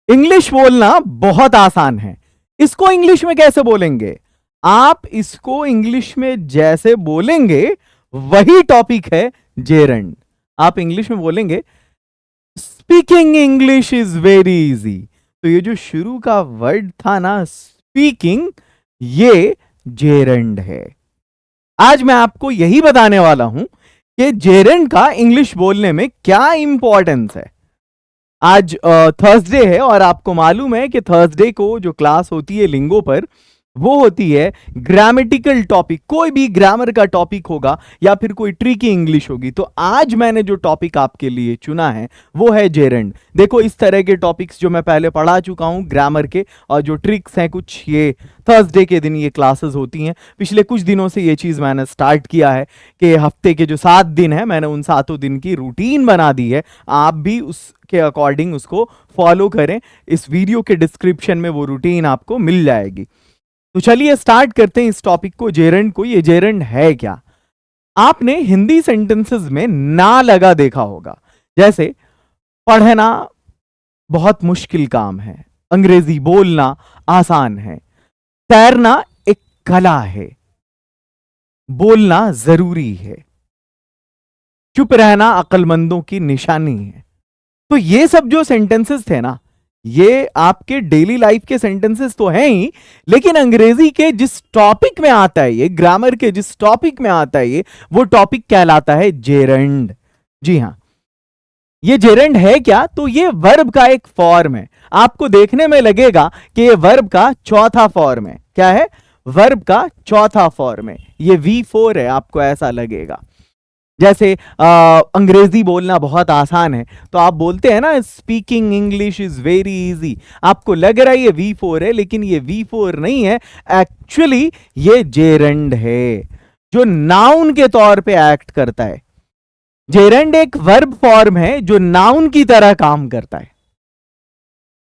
English बोलना बहुत आसान है। इसको इंग्लिश में कैसे बोलेंगे? आप इसको इंग्लिश में जैसे बोलेंगे वही टॉपिक है जेरंड। आप इंग्लिश में बोलेंगे speaking English is very easy. तो ये जो शुरू का वर्ड था ना स्पीकिंग, ये जेरंड है। आज मैं आपको यही बताने वाला हूं कि जेरंड का इंग्लिश बोलने में क्या इंपॉर्टेंस है। आज थर्सडे है और आपको मालूम है कि थर्सडे को जो क्लास होती है लिंगो पर, वो होती है ग्रामेटिकल टॉपिक। कोई भी ग्रामर का टॉपिक होगा या फिर कोई ट्रिकी इंग्लिश होगी। तो आज मैंने जो टॉपिक आपके लिए चुना है वो है जेरंड। देखो, इस तरह के टॉपिक्स जो मैं पहले पढ़ा चुका हूं ग्रामर के, और जो ट्रिक्स हैं कुछ, ये थर्सडे के दिन ये क्लासेस होती हैं। पिछले कुछ दिनों से ये चीज़ मैंने स्टार्ट किया है कि हफ्ते के जो 7 दिन है मैंने उन 7 दिन की रूटीन बना दी है। आप भी उसके अकॉर्डिंग उसको फॉलो करें। इस वीडियो के डिस्क्रिप्शन में वो रूटीन आपको मिल जाएगी। तो चलिए स्टार्ट करते हैं इस टॉपिक को, जेरंड को। ये जेरंड है क्या? आपने हिंदी सेंटेंसेस में ना लगा देखा होगा। जैसे पढ़ना बहुत मुश्किल काम है, अंग्रेजी बोलना आसान है, तैरना एक कला है, बोलना जरूरी है, चुप रहना अक्लमंदों की निशानी है। तो ये सब जो सेंटेंसेस थे ना, ये आपके डेली लाइफ के सेंटेंसेस तो हैं ही, लेकिन अंग्रेजी के जिस टॉपिक में आता है ये, ग्रामर के जिस टॉपिक में आता है ये, वो टॉपिक कहलाता है जेरंड। जी हां, ये जेरंड है क्या? तो ये वर्ब का एक फॉर्म है। आपको देखने में लगेगा कि ये वर्ब का चौथा फॉर्म है। क्या है? वर्ब का चौथा फॉर्म है। ये V4 है, आपको ऐसा लगेगा। जैसे अंग्रेजी बोलना बहुत आसान है, तो आप बोलते हैं ना speaking English is very easy. आपको लग रहा है ये V4 है, लेकिन ये V4 नहीं है। एक्चुअली ये जेरंड है जो नाउन के तौर पे एक्ट करता है। जेरंड एक वर्ब फॉर्म है जो नाउन की तरह काम करता है।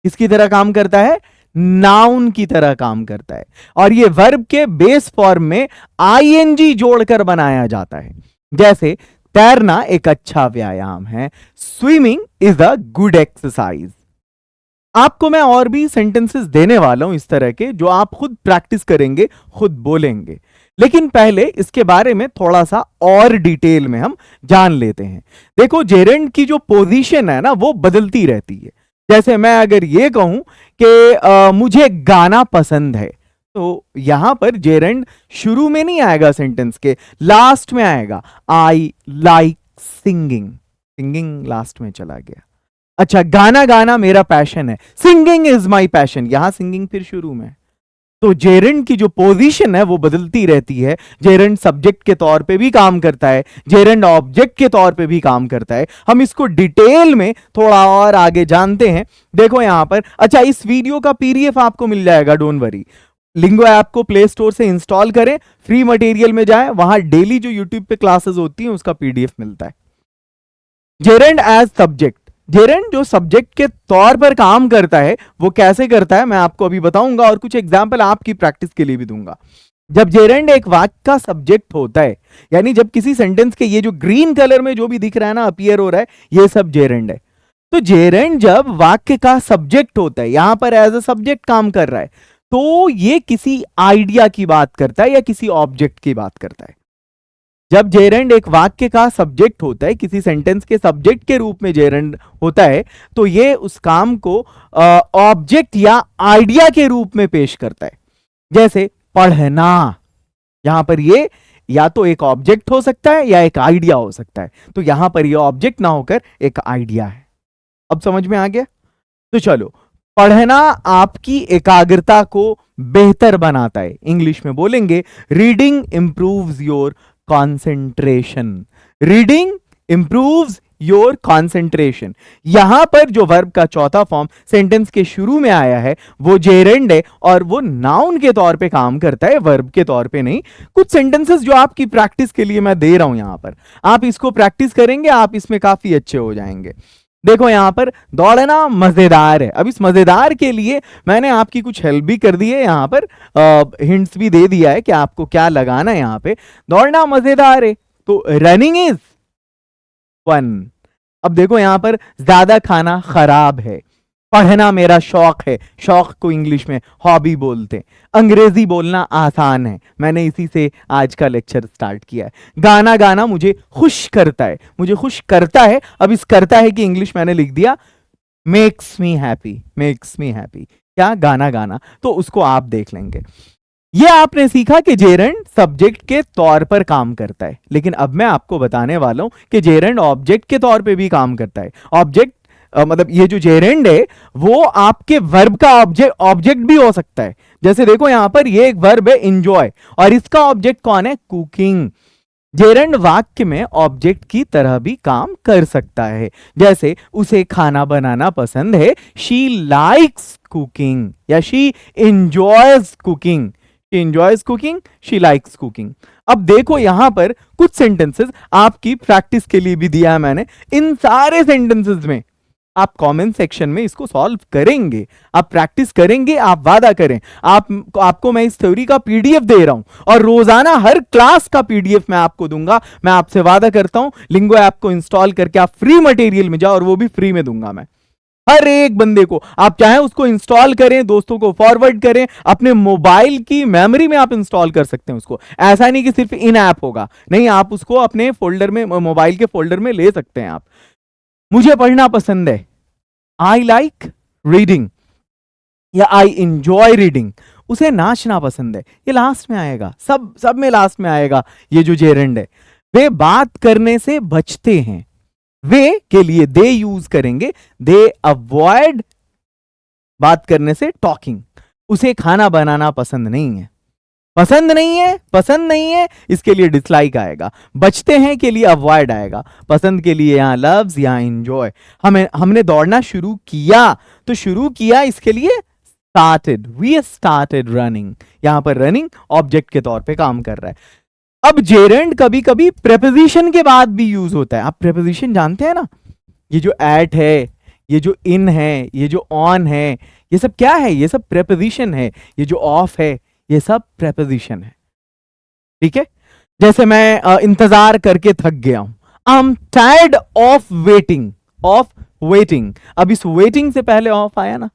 किसकी तरह काम करता है? नाउन की तरह काम करता है। और ये वर्ब के बेस फॉर्म में आईएनजी जोड़कर बनाया जाता है। जैसे तैरना एक अच्छा व्यायाम है, swimming is a good exercise. आपको मैं और भी सेंटेंसेस देने वाला हूं इस तरह के, जो आप खुद प्रैक्टिस करेंगे, खुद बोलेंगे। लेकिन पहले इसके बारे में थोड़ा सा और डिटेल में हम जान लेते हैं। देखो, जेरंड की जो पोजीशन है ना वो बदलती रहती है। जैसे मैं अगर ये कहूं कि मुझे गाना पसंद है, तो यहां पर जेरंड शुरू में नहीं आएगा, सेंटेंस के लास्ट में आएगा। I like singing, singing last में चला गया। अच्छा, गाना गाना मेरा पैशन है, सिंगिंग इज माई पैशन, यहां सिंगिंग फिर शुरू में। तो जेरंड की जो पोजीशन है वो बदलती रहती है। जेरंड सब्जेक्ट के तौर पे भी काम करता है, जेरंड ऑब्जेक्ट के तौर पे भी काम करता है। हम इसको डिटेल में थोड़ा और आगे जानते हैं। देखो यहां पर, अच्छा, इस वीडियो का पीडीएफ आपको मिल जाएगा, डोंट वरी। लिंगो ऐप को प्ले स्टोर से इंस्टॉल करें, फ्री मटेरियल में जाएं, वहां डेली जो यूट्यूब पे क्लासेस होती हैं उसका पीडीएफ मिलता है। जेरंड एज सब्जेक्ट, जेरंड जो सब्जेक्ट के तौर पर काम करता है वो कैसे करता है मैं आपको अभी बताऊंगा, और कुछ एग्जाम्पल आपकी प्रैक्टिस के लिए भी दूंगा। जब जेरंड एक वाक्य का सब्जेक्ट होता है, यानी जब किसी सेंटेंस के, ये जो ग्रीन कलर में जो भी दिख रहा है ना, अपीयर हो रहा है, ये सब जेरंड है। तो जेरंड जब वाक्य का सब्जेक्ट होता है, यहां पर एज अ सब्जेक्ट काम कर रहा है, तो ये किसी आइडिया की बात करता है या किसी ऑब्जेक्ट की बात करता है। जब जेरंड एक वाक्य का सब्जेक्ट होता है, किसी सेंटेंस के सब्जेक्ट के रूप में जेरंड होता है, तो ये उस काम को ऑब्जेक्ट या आइडिया के रूप में पेश करता है। जैसे पढ़ना, यहां पर ये या तो एक ऑब्जेक्ट हो सकता है या एक आइडिया हो सकता है। तो यहां पर ये ऑब्जेक्ट ना होकर एक आइडिया है। अब समझ में आ गया? तो चलो, पढ़ना आपकी एकाग्रता को बेहतर बनाता है। इंग्लिश में बोलेंगे reading improves your concentration. Reading improves your concentration. यहां पर जो वर्ब का चौथा फॉर्म सेंटेंस के शुरू में आया है वो जेरंड है, और वो नाउन के तौर पे काम करता है, वर्ब के तौर पे नहीं। कुछ सेंटेंसेस जो आपकी प्रैक्टिस के लिए मैं दे रहा हूं यहां पर, आप इसको प्रैक्टिस करेंगे, आप इसमें काफी अच्छे हो जाएंगे। देखो यहां पर, दौड़ना मजेदार है। अब इस मजेदार के लिए मैंने आपकी कुछ हेल्प भी कर दी है, यहां पर हिंट्स भी दे दिया है कि आपको क्या लगाना है। यहां पे दौड़ना मजेदार है, तो रनिंग इज फन। अब देखो यहां पर, ज्यादा खाना खराब है, पढ़ना मेरा शौक है, शौक को इंग्लिश में हॉबी बोलते हैं। अंग्रेजी बोलना आसान है, मैंने इसी से आज का लेक्चर स्टार्ट किया है। गाना गाना मुझे खुश करता है, मुझे खुश करता है। अब इस करता है कि इंग्लिश मैंने लिख दिया makes me happy, makes me happy. क्या? गाना गाना। तो उसको आप देख लेंगे। ये आपने सीखा कि जेरंड सब्जेक्ट के तौर पर काम करता है, लेकिन अब मैं आपको बताने वाला हूं कि जेरंड ऑब्जेक्ट के तौर पे भी काम करता है। ऑब्जेक्ट मतलब ये जो जेरेंड है वो आपके वर्ब का ऑब्जेक्ट भी हो सकता है। जैसे देखो यहां पर ये एक वर्ब है एंजॉय, और इसका ऑब्जेक्ट कौन है? कुकिंग। जेरेंड वाक्य में ऑब्जेक्ट की तरह भी काम कर सकता है। जैसे उसे खाना बनाना पसंद है, शी लाइक्स कुकिंग, या she enjoys cooking. She enjoys cooking, she likes cooking. अब देखो यहां पर कुछ सेंटेंसेस आपकी प्रैक्टिस के लिए भी दिया है मैंने। इन सारे सेंटेंसेस में आप कमेंट सेक्शन में इसको सॉल्व करेंगे, आप प्रैक्टिस करेंगे, आप वादा करें। आपको मैं इस थ्योरी का पीडीएफ दे रहा हूं, और रोजाना हर क्लास का पीडीएफ मैं आपको दूंगा। मैं आपसे वादा करता हूं, लिंगो ऐप को इंस्टॉल करके आप फ्री मटेरियल में जाओ, और वो भी फ्री में दूंगा मैं हर एक बंदे को। आप चाहें उसको इंस्टॉल करें, दोस्तों को फॉरवर्ड करें, अपने मोबाइल की मेमोरी में आप इंस्टॉल कर सकते हैं उसको। ऐसा नहीं कि सिर्फ इन ऐप होगा, नहीं, आप उसको अपने फोल्डर में, मोबाइल के फोल्डर में ले सकते हैं आप। मुझे पढ़ना पसंद है, आई लाइक रीडिंग, या आई इंजॉय रीडिंग। उसे नाचना पसंद है, ये लास्ट में आएगा, सब में लास्ट में आएगा ये जो जेरेंड है। वे बात करने से बचते हैं, वे के लिए दे यूज करेंगे, दे अवॉइड बात करने से टॉकिंग। उसे खाना बनाना पसंद नहीं है, पसंद नहीं है, पसंद नहीं है, इसके लिए डिसलाइक आएगा। बचते हैं के लिए अवॉइड आएगा, पसंद के लिए यहां लव्स, यहां एंजॉय। हमने दौड़ना शुरू किया, तो शुरू किया इसके लिए स्टार्टेड, वी स्टार्टेड रनिंग। यहां पर रनिंग ऑब्जेक्ट के तौर पे काम कर रहा है। अब जेरेंड कभी कभी प्रेपोजिशन के बाद भी यूज होता है। आप प्रेपोजिशन जानते हैं ना, ये जो एट है, ये जो इन है, ये जो ऑन है, ये सब क्या है? ये सब प्रेपोजिशन है। ये जो ऑफ है, ये सब प्रेपोजिशन है, ठीक है। जैसे मैं इंतजार करके थक गया हूं, I am tired of waiting, of waiting. अब इस वेटिंग से पहले ऑफ आया ना।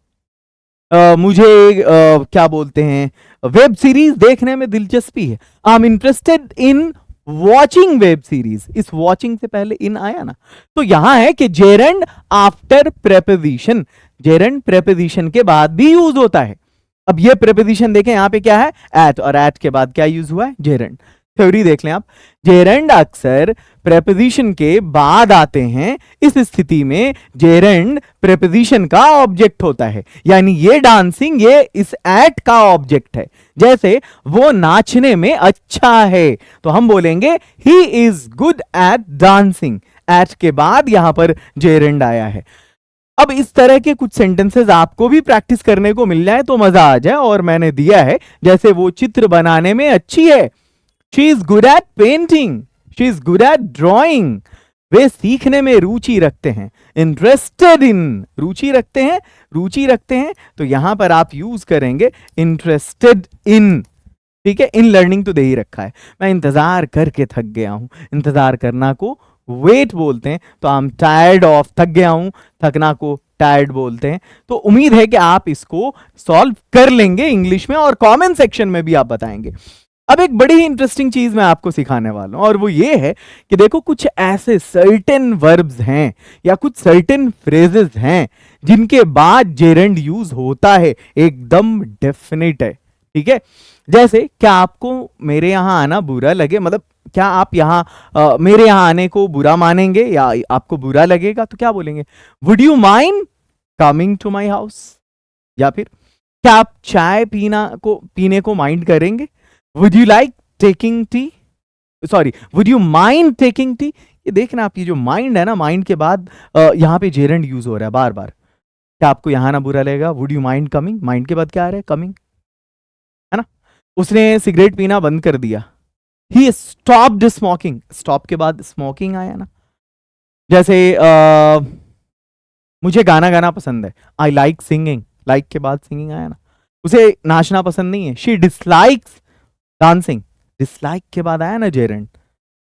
मुझे क्या बोलते हैं, वेब सीरीज देखने में दिलचस्पी है, I am interested in watching web series. इस वॉचिंग से पहले इन आया ना। तो यहां है कि gerund after preposition, gerund preposition के बाद भी यूज होता है। अब ये प्रेपोजिशन देखें, यहां पे क्या है? एट, और एट के बाद क्या यूज हुआ है? जेरेंड। थ्योरी देख लें आप, जेरेंड अक्सर प्रेपोजिशन के बाद आते हैं। इस स्थिति में जेरेंड प्रेपोजिशन का ऑब्जेक्ट होता है, यानी ये डांसिंग ये इस एट का ऑब्जेक्ट है। जैसे वो नाचने में अच्छा है, तो हम बोलेंगे he is good at dancing. At के बाद यहां पर जेरेंड आया है। अब इस तरह के कुछ सेंटेंसेस आपको भी प्रैक्टिस करने को मिल जाए तो मजा आ जाए, और मैंने दिया है। जैसे वो चित्र बनाने में अच्छी है, she is good at painting, she is good at drawing. वे सीखने में रुचि रखते हैं, इंटरेस्टेड इन, रुचि रखते हैं, रुचि रखते हैं, तो यहां पर आप यूज करेंगे इंटरेस्टेड इन, ठीक है। इन लर्निंग तो दे ही रखा है। मैं इंतजार करके थक गया हूं, इंतजार करना को वेट बोलते हैं, तो आई एम टायर्ड ऑफ, थक गया हूं, थकना को टायर्ड बोलते हैं। तो उम्मीद है कि आप इसको सॉल्व कर लेंगे इंग्लिश में, और कमेंट सेक्शन में भी आप बताएंगे। अब एक बड़ी ही इंटरेस्टिंग चीज मैं आपको सिखाने वाला हूं, और वो ये है कि देखो कुछ ऐसे सर्टेन वर्ब्स हैं या कुछ सर्टेन फ्रेजेस हैं जिनके बाद जेरेंड यूज होता है, एकदम डेफिनेट है, ठीक है। जैसे क्या आपको मेरे यहां आना बुरा लगे, मतलब क्या आप यहां मेरे यहां आने को बुरा मानेंगे या आपको बुरा लगेगा? तो क्या बोलेंगे? Would you mind coming to my house? या फिर क्या आप चाय पीने को माइंड करेंगे? Would you like taking tea, sorry would you mind taking tea? ये देखना आप, ये जो माइंड है ना, माइंड के बाद यहां पे जेरेंड यूज हो रहा है बार बार। क्या आपको यहां ना बुरा लगेगा? Would you mind coming, mind के बाद क्या आ रहा है? कमिंग, है ना। उसने सिगरेट पीना बंद कर दिया, ही स्टॉप्ड स्मोकिंग, स्टॉप के बाद स्मोकिंग आया ना। जैसे मुझे गाना गाना पसंद है, आई लाइक सिंगिंग, लाइक के बाद सिंगिंग आया ना। उसे नाचना पसंद नहीं है, शी डिसलाइक्स डांसिंग, डिसलाइक के बाद आया ना जेरेंड।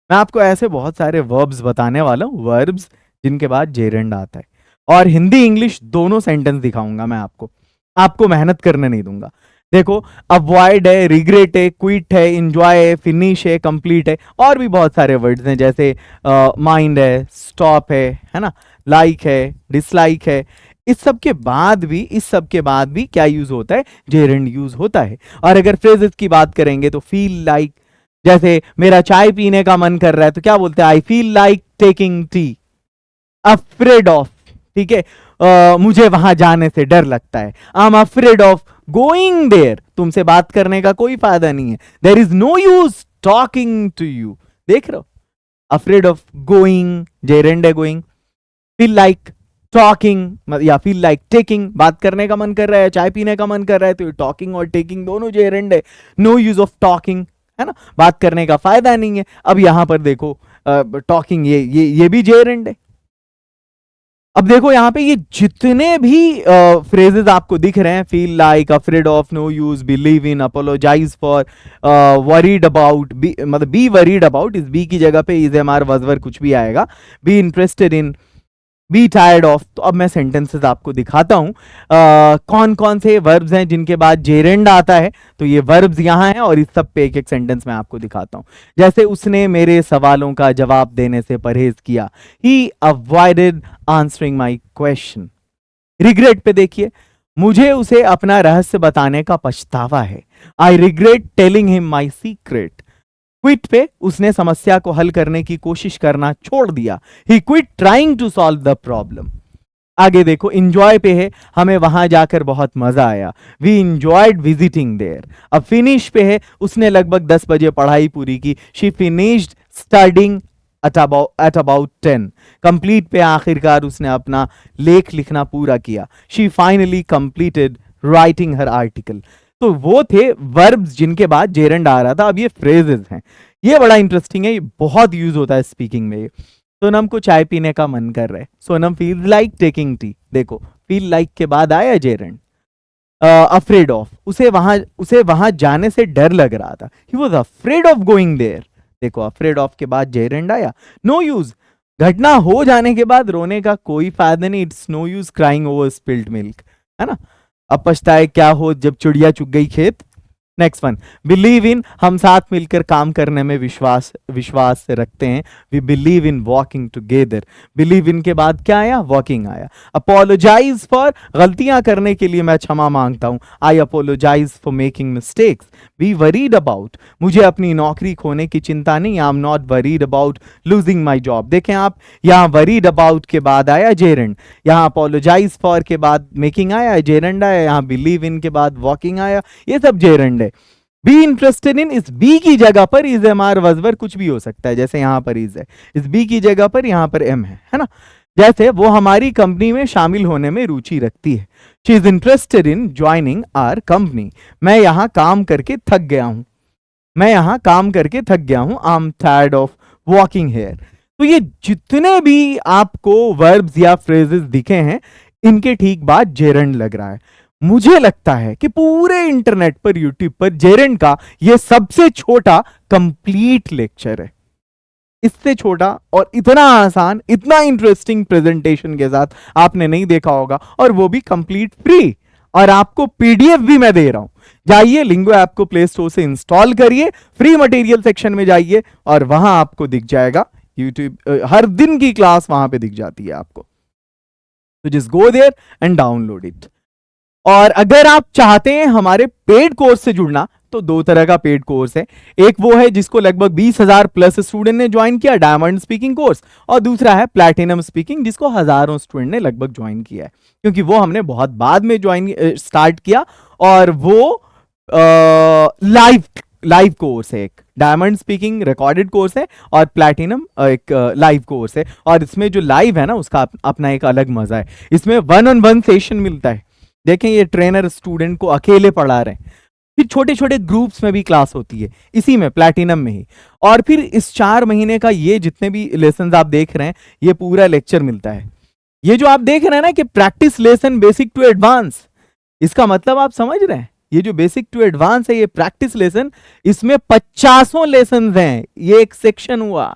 मैं आपको ऐसे बहुत सारे वर्ब्स बताने वाला हूं, वर्ब्स जिनके बाद जेरेंड आता है। और हिंदी इंग्लिश दोनों सेंटेंस दिखाऊंगा मैं आपको, आपको मेहनत करने नहीं दूंगा। देखो, अवॉइड है, रिग्रेट है, क्विट है, इंजॉय है, फिनिश है, कंप्लीट है, और भी बहुत सारे वर्ड्स हैं, जैसे माइंड है, स्टॉप है ना, लाइक है, डिसलाइक है। इस सब के बाद भी क्या यूज होता है? जेरेंड यूज होता है। और अगर फ्रेजेस की बात करेंगे तो फील लाइक, जैसे मेरा चाय पीने का मन कर रहा है तो क्या बोलते हैं? I feel like taking tea. Afraid of, ठीक है, मुझे वहां जाने से डर लगता है। I am afraid of going there, तुमसे बात करने का कोई फायदा नहीं है। There is no use talking to you. देख रहे हो, अफ्रेड ऑफ गोइंग, जेरेंड है गोइंग। फील लाइक टॉकिंग या फील लाइक टेकिंग, बात करने का मन कर रहा है, चाय पीने का मन कर रहा है, तो टॉकिंग और टेकिंग दोनों जेरेंड है। नो यूज ऑफ टॉकिंग, है ना, बात करने का फायदा नहीं है। अब यहां पर देखो, टॉकिंग ये भी जेरेंड है। अब देखो यहां पे ये जितने भी फ्रेजेस आपको दिख रहे हैं, feel like, afraid of, no use, believe in, apologize for, worried about, मतलब बी वरीड अबाउट, इस बी की जगह पे इज एम आर वजवर कुछ भी आएगा, be interested in, be tired of. तो अब मैं सेंटेंसेस आपको दिखाता हूं कौन कौन से वर्ब्स हैं जिनके बाद जेरेंड आता है। तो ये वर्ब्स यहां हैं और इस सब पे एक एक सेंटेंस मैं आपको दिखाता हूं। जैसे उसने मेरे सवालों का जवाब देने से परहेज किया, he avoided answering my question. Regret पे देखिए, मुझे उसे अपना रहस्य बताने का पछतावा है, I regret telling him my secret. Quit पे, उसने समस्या को हल करने की कोशिश करना छोड़ दिया, he quit trying to solve the problem. आगे देखो, इंजॉय पे है, हमें वहां जाकर बहुत मजा आया, वी इंजॉयड विजिटिंग देयर। अब फिनिश पे है, उसने लगभग 10 बजे पढ़ाई पूरी की, she finished studying at about 10। Complete पे, आखिरकार उसने अपना लेख लिखना पूरा किया, she finally completed writing her article. तो वो थे वर्ब्स जिनके बाद जेरेंड आ रहा था। अब ये फ्रेजेस हैं, ये बड़ा इंटरेस्टिंग है, ये बहुत यूज होता है स्पीकिंग में। सोनम को चाय पीने का मन कर रहा है, Sonam feel like taking T. देखो, फील लाइक के बाद आया जेरेंड। अफ्रेड ऑफ, उसे वहां जाने से डर लग रहा था, he was afraid of going there. देखो, अफ्रेड ऑफ के बाद जेरेंड आया। नो यूज, घटना हो जाने के बाद रोने का कोई फायदा नहीं, it's no use crying over spilled milk, है ना। अब पछताए क्या हो जब चिड़िया चुग गई खेत। नेक्स्ट वन, बिलीव इन, हम साथ मिलकर काम करने में विश्वास रखते हैं, we believe in walking together. Believe in के बाद क्या आया? वॉकिंग आया। अपोलोजाइज फॉर, गलतियां करने के लिए मैं क्षमा मांगता हूं, I apologize for making mistakes. Be worried about, मुझे अपनी नौकरी खोने की चिंता नहीं, I am not worried about losing my job. देखें आप, यहां वरीड अबाउट के बाद आया जेरेंड, यहां अपोलोजाइज फॉर के बाद मेकिंग आया, जेरेंड आया, यहां बिलीव इन के बाद वॉकिंग आया, ये सब जेरेंड है। बी इंटरेस्टेड इन, इस बी की जगह पर इज एम आर वजवर कुछ भी हो सकता है, जैसे यहां पर इज है, इस बी की जगह पर यहां पर एम है ना। जैसे वो हमारी कंपनी में शामिल होने में रुचि रखती है, she is interested in joining our company. मैं यहां काम करके थक गया हूं, मैं यहां काम करके थक गया हूं, I am tired of walking here. तो ये जितने भी आपको वर्ब्स या फ्रेजेस दिखे हैं, इनके ठीक बाद जेरेंड लग रहा है। मुझे लगता है कि पूरे इंटरनेट पर, यूट्यूब पर जेरेंड का यह सबसे छोटा कंप्लीट लेक्चर है। इससे छोटा और इतना आसान, इतना इंटरेस्टिंग प्रेजेंटेशन के साथ आपने नहीं देखा होगा, और वो भी कंप्लीट फ्री। और आपको पीडीएफ भी मैं दे रहा हूं, जाइए लिंगो ऐप को प्ले स्टोर से इंस्टॉल करिए, फ्री मटेरियल सेक्शन में जाइए और वहां आपको दिख जाएगा यूट्यूब, हर दिन की क्लास वहां पे दिख जाती है आपको। तो just go there and download it. और अगर आप चाहते हैं हमारे पेड कोर्स से जुड़ना, तो दो तरह का पेड कोर्स है। एक वो है जिसको लगभग 20,000 प्लस स्टूडेंट ने ज्वाइन किया, डायमंड स्पीकिंग कोर्स, और दूसरा है प्लैटिनम स्पीकिंग, जिसको हजारों स्टूडेंट ने लगभग ज्वाइन किया है, क्योंकि वो हमने बहुत बाद में स्टार्ट किया। और वो लाइव कोर्स है, एक डायमंड स्पीकिंग रिकॉर्डेड कोर्स है और प्लैटिनम एक लाइव कोर्स है। और इसमें जो लाइव है ना, उसका अपना एक अलग मजा है। इसमें 1-on-1 सेशन मिलता है। देखें, ये ट्रेनर स्टूडेंट को अकेले पढ़ा रहे हैं, फिर छोटे छोटे ग्रुप्स में भी क्लास होती है, इसी में प्लैटिनम में ही। और फिर इस 4 महीने का ये जितने भी लेसन आप देख रहे हैं, ये पूरा लेक्चर मिलता है। ये जो आप देख रहे हैं ना कि practice lesson basic to advance, इसका मतलब आप समझ रहे हैं, ये जो बेसिक टू एडवांस है, ये प्रैक्टिस लेसन, इसमें 50 लेसन हैं, ये एक सेक्शन हुआ।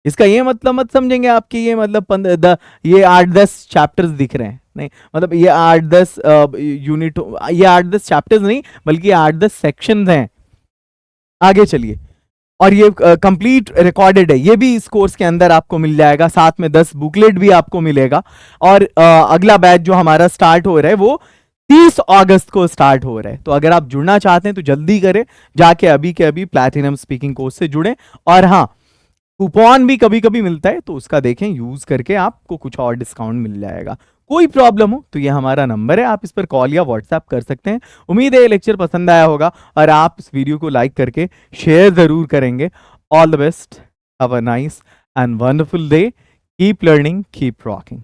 इसका ये मतलब मत समझेंगे आपकी ये मतलब ये 8-10 चैप्टर्स दिख रहे हैं, नहीं, मतलब ये 8-10 यूनिट, ये 8-10 चैप्टर्स नहीं बल्कि 8-10 सेक्शंस हैं। आगे चलिए, और ये कंप्लीट रिकॉर्डेड है, ये भी इस कोर्स के अंदर आपको मिल जाएगा, साथ में 10 बुकलेट भी आपको मिलेगा। और अगला बैच जो हमारा स्टार्ट हो रहा है वो 30 अगस्त को स्टार्ट हो रहा है। तो अगर आप जुड़ना चाहते हैं तो जल्दी करें, जाके अभी के अभी प्लैटिनम स्पीकिंग कोर्स से जुड़ें। और हाँ, कूपन भी कभी कभी मिलता है, तो उसका देखें, यूज करके आपको कुछ और डिस्काउंट मिल जाएगा। कोई प्रॉब्लम हो तो ये हमारा नंबर है, आप इस पर कॉल या व्हाट्सएप कर सकते हैं। उम्मीद है ये लेक्चर पसंद आया होगा और आप इस वीडियो को लाइक करके शेयर जरूर करेंगे। All the best, have a nice and wonderful day, keep learning, keep rocking.